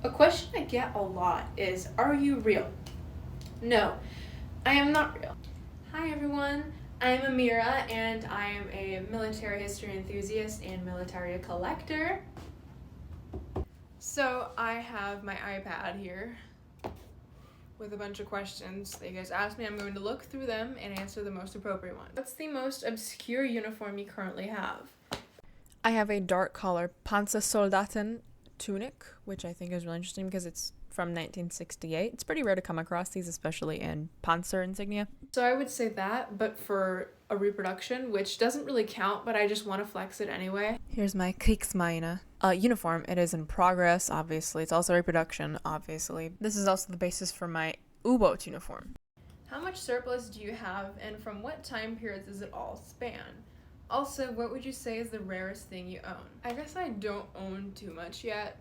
A question I get a lot is, are you real? No, I am not real. Hi everyone, I'm Amira and I am a military history enthusiast and militaria collector. So I have my iPad here with a bunch of questions that you guys asked me. I'm going to look through them and answer the most appropriate one. What's the most obscure uniform you currently have? I have a dark color Panzersoldaten tunic, which I think is really interesting because it's from 1968. It's pretty rare to come across these, especially in Panzer insignia. So I would say that, but for a reproduction, which doesn't really count, but I just want to flex it anyway. Here's my Kriegsmarine uniform. It is in progress, obviously. It's also reproduction, obviously. This is also the basis for my U-boat uniform. How much surplus do you have, and from what time periods does it all span? Also, what would you say is the rarest thing you own? I guess I don't own too much yet,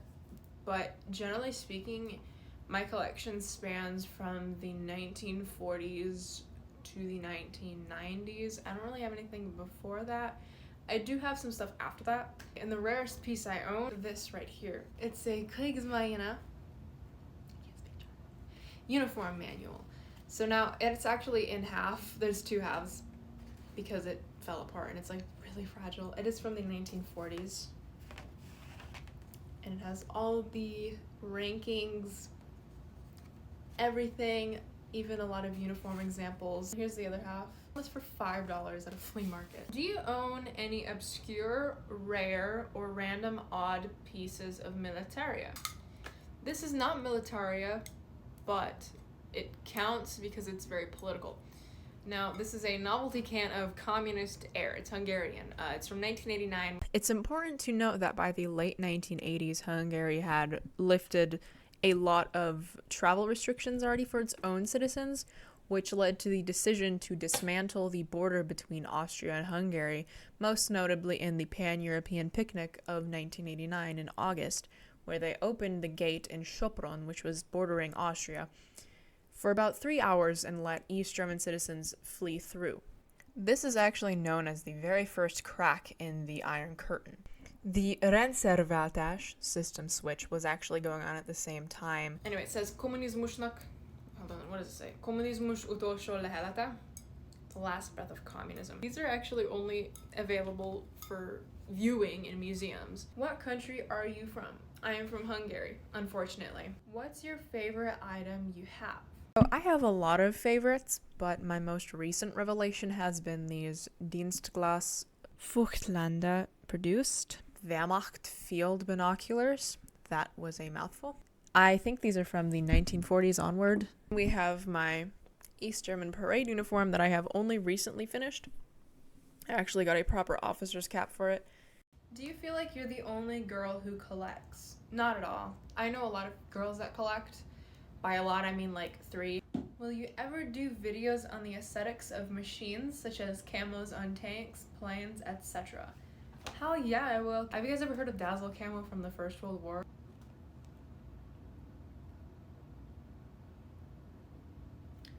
but generally speaking, my collection spans from the 1940s to the 1990s. I don't really have anything before that. I do have some stuff after that. And the rarest piece I own, this right here. It's a Kriegsmarine uniform manual. So now it's actually in half. There's two halves because it fell apart and it's like really fragile. It is from the 1940s. And it has all the rankings, everything, even a lot of uniform examples. Here's the other half. It's for $5 at a flea market. Do you own any obscure, rare, or random odd pieces of militaria? This is not militaria, but it counts because it's very political. Now, this is a novelty can of communist air. It's Hungarian. It's from 1989. It's important to note that by the late 1980s, Hungary had lifted a lot of travel restrictions already for its own citizens, which led to the decision to dismantle the border between Austria and Hungary, most notably in the Pan-European Picnic of 1989 in August, where they opened the gate in Sopron, which was bordering Austria, for about 3 hours and let East German citizens flee through. This is actually known as the very first crack in the Iron Curtain. The rendszerváltás system switch was actually going on at the same time. Anyway, it says kommunizmusnak, hold on, what does it say? Kommunizmus utolsó lehelete, the last breath of communism. These are actually only available for viewing in museums. What country are you from? I am from Hungary, unfortunately. What's your favorite item you have? So I have a lot of favorites, but my most recent revelation has been these Dienstglas Fuchtlande produced Wehrmacht field binoculars. That was a mouthful. I think these are from the 1940s onward. We have my East German parade uniform that I have only recently finished. I actually got a proper officer's cap for it. Do you feel like you're the only girl who collects? Not at all. I know a lot of girls that collect. By a lot, I mean like 3. Will you ever do videos on the aesthetics of machines, such as camos on tanks, planes, etc.? Hell yeah, I will. Have you guys ever heard of Dazzle camo from the First World War?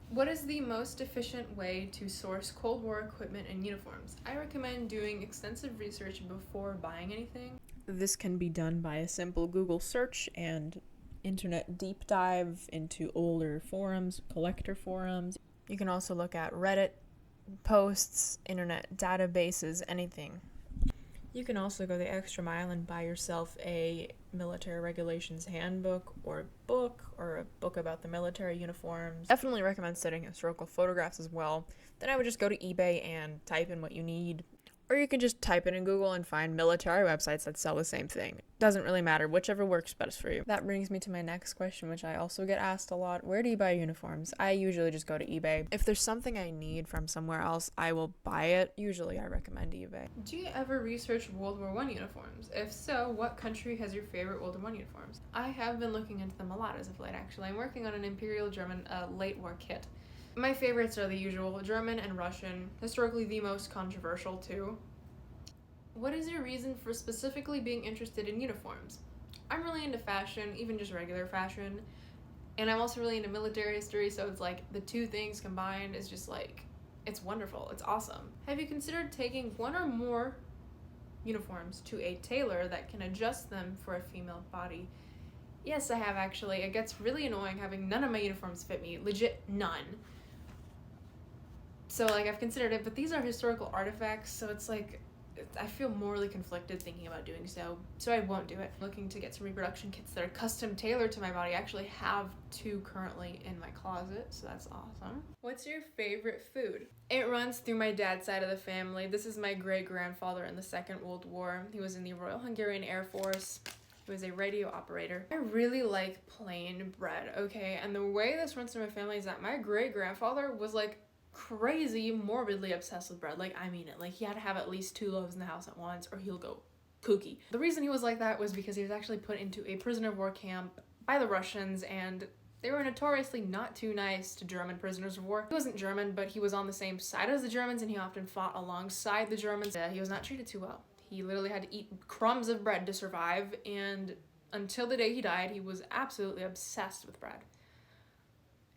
What is the most efficient way to source Cold War equipment and uniforms? I recommend doing extensive research before buying anything. This can be done by a simple Google search and internet deep dive into older forums, collector forums. You can also look at Reddit posts, internet databases, anything. You can also go the extra mile and buy yourself a military regulations handbook or a book about the military uniforms. Definitely recommend studying historical photographs as well. Then I would just go to eBay and type in what you need. Or you can just type it in Google and find military websites that sell the same thing. Doesn't really matter, whichever works best for you. That brings me to my next question, which I also get asked a lot. Where do you buy uniforms? I usually just go to eBay. If there's something I need from somewhere else, I will buy it. Usually I recommend eBay. Do you ever research World War I uniforms? If so, what country has your favorite World War I uniforms? I have been looking into them a lot as of late, actually. I'm working on an Imperial German late war kit. My favorites are the usual, German and Russian, historically the most controversial too. What is your reason for specifically being interested in uniforms? I'm really into fashion, even just regular fashion, and I'm also really into military history, so it's like the two things combined is just like, it's wonderful, it's awesome. Have you considered taking one or more uniforms to a tailor that can adjust them for a female body? Yes, I have actually. It gets really annoying having none of my uniforms fit me. Legit none. So, like, I've considered it, but these are historical artifacts, so it's like, I feel morally conflicted thinking about doing so I won't do it. I'm looking to get some reproduction kits that are custom tailored to my body. I actually have 2 currently in my closet, so that's awesome. What's your favorite food? It runs through my dad's side of the family. This is my great-grandfather in the Second World War. He was in the Royal Hungarian Air Force. He was a radio operator. I really like plain bread, okay? And the way this runs through my family is that my great-grandfather was like crazy morbidly obsessed with bread. Like, I mean it. Like, he had to have at least 2 loaves in the house at once or he'll go kooky. The reason he was like that was because he was actually put into a prisoner of war camp by the Russians, and they were notoriously not too nice to German prisoners of war. He wasn't German, but he was on the same side as the Germans, and he often fought alongside the Germans. He was not treated too well. He literally had to eat crumbs of bread to survive, and until the day he died, he was absolutely obsessed with bread.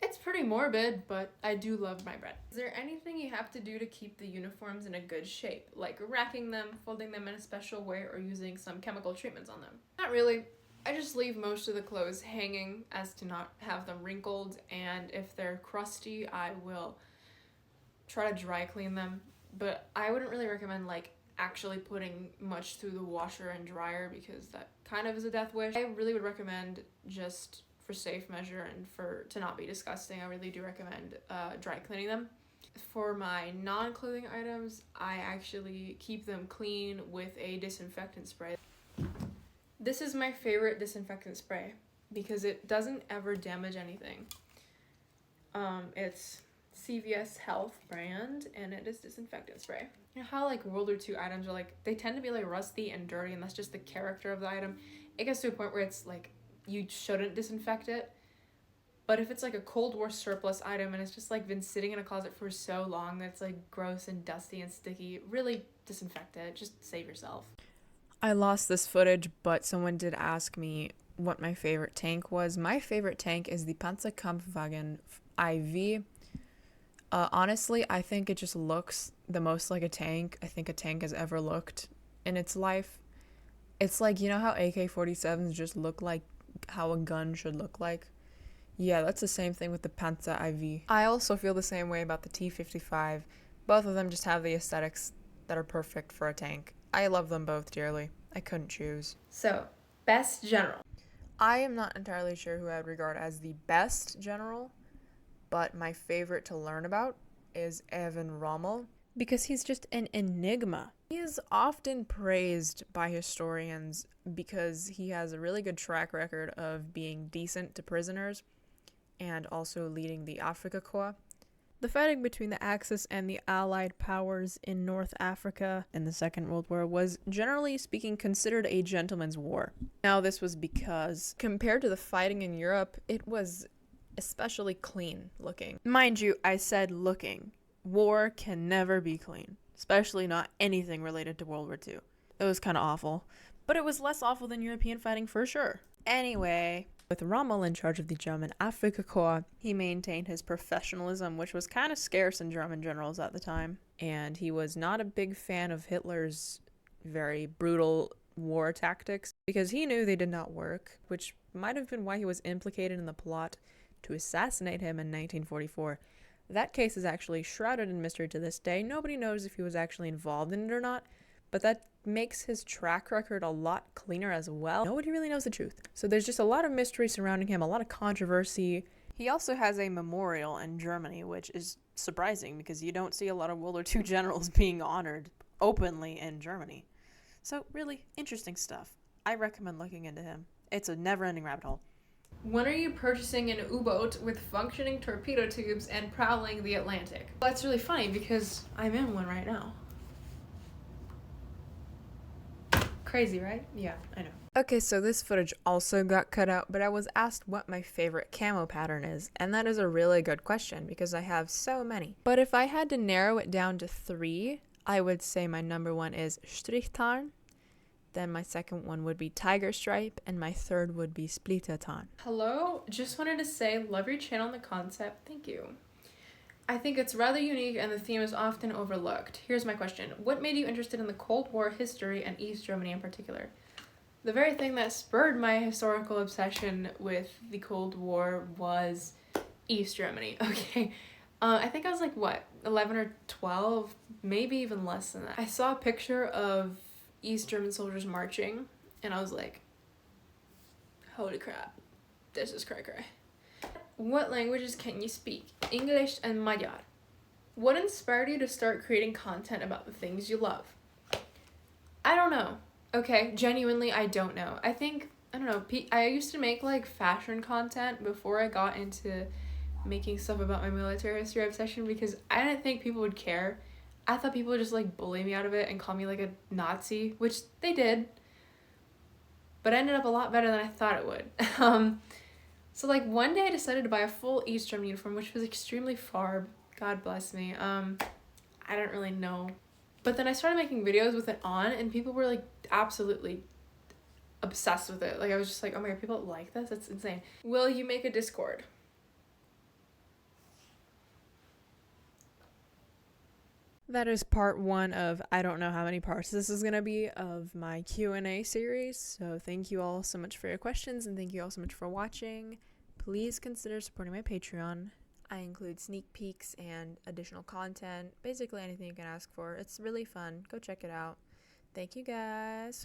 It's pretty morbid, but I do love my bread. Is there anything you have to do to keep the uniforms in a good shape, like racking them, folding them in a special way, or using some chemical treatments on them? Not really. I just leave most of the clothes hanging as to not have them wrinkled, and if they're crusty, I will try to dry clean them, but I wouldn't really recommend like actually putting much through the washer and dryer because that kind of is a death wish. I really would recommend, just for safe measure and to not be disgusting, I really do recommend dry cleaning them. For my non-clothing items, I actually keep them clean with a disinfectant spray. This is my favorite disinfectant spray because it doesn't ever damage anything. It's CVS Health brand, and it is disinfectant spray. You know how like World War II items are like, they tend to be like rusty and dirty, and that's just the character of the item. It gets to a point where it's like, you shouldn't disinfect it. But if it's like a Cold War surplus item and it's just like been sitting in a closet for so long that it's like gross and dusty and sticky, really disinfect it. Just save yourself. I lost this footage, but someone did ask me what my favorite tank was. My favorite tank is the Panzerkampfwagen IV. Honestly, I think it just looks the most like a tank I think a tank has ever looked in its life. It's like, you know how AK-47s just look like how a gun should look like? Yeah, that's the same thing with the Panzer IV. I also feel the same way about the T-55. Both of them just have the aesthetics that are perfect for a tank. I love them both dearly. I couldn't choose. So, best general. I am not entirely sure who I would regard as the best general, but my favorite to learn about is Erwin Rommel, because he's just an enigma. He is often praised by historians because he has a really good track record of being decent to prisoners and also leading the Afrika Korps. The fighting between the Axis and the Allied powers in North Africa in the Second World War was, generally speaking, considered a gentleman's war. Now, this was because, compared to the fighting in Europe, it was especially clean looking. Mind you, I said looking. War can never be clean, especially not anything related to World War II. It was kind of awful, but it was less awful than European fighting for sure. Anyway, with Rommel in charge of the German Afrika Korps, he maintained his professionalism, which was kind of scarce in German generals at the time, and he was not a big fan of Hitler's very brutal war tactics because he knew they did not work, which might have been why he was implicated in the plot to assassinate him in 1944. That case is actually shrouded in mystery to this day. Nobody knows if he was actually involved in it or not, but that makes his track record a lot cleaner as well. Nobody really knows the truth. So there's just a lot of mystery surrounding him, a lot of controversy. He also has a memorial in Germany, which is surprising because you don't see a lot of World War II generals being honored openly in Germany. So really interesting stuff. I recommend looking into him. It's a never-ending rabbit hole. When are you purchasing an U-boat with functioning torpedo tubes and prowling the Atlantic? Well, that's really funny because I'm in one right now. Crazy, right? Yeah, I know. Okay, so this footage also got cut out, but I was asked what my favorite camo pattern is, and that is a really good question because I have so many. But if I had to narrow it down to 3, I would say my number 1 is Strichtarn, then my second one would be Tiger Stripe, and my third would be Splittertarn. Hello, just wanted to say, love your channel and the concept, thank you. I think it's rather unique and the theme is often overlooked. Here's my question. What made you interested in the Cold War history and East Germany in particular? The very thing that spurred my historical obsession with the Cold War was East Germany. Okay. I think I was like, what, 11 or 12? Maybe even less than that. I saw a picture of East German soldiers marching, and I was like, holy crap, this is cray cray. What languages can you speak? English and Magyar. What inspired you to start creating content about the things you love? I don't know. Okay, genuinely, I don't know. I don't know, I used to make like fashion content before I got into making stuff about my military history obsession because I didn't think people would care. I thought people would just like bully me out of it and call me like a Nazi, which they did. But it ended up a lot better than I thought it would. So like one day I decided to buy a full East German uniform, which was extremely farb. God bless me. I don't really know. But then I started making videos with it on, and people were like absolutely obsessed with it. Like I was just like, oh my god, people like this? That's insane. Will you make a Discord? That is part 1 of I don't know how many parts this is going to be of my Q&A series. So thank you all so much for your questions, and thank you all so much for watching. Please consider supporting my Patreon. I include sneak peeks and additional content, basically anything you can ask for. It's really fun. Go check it out. Thank you guys.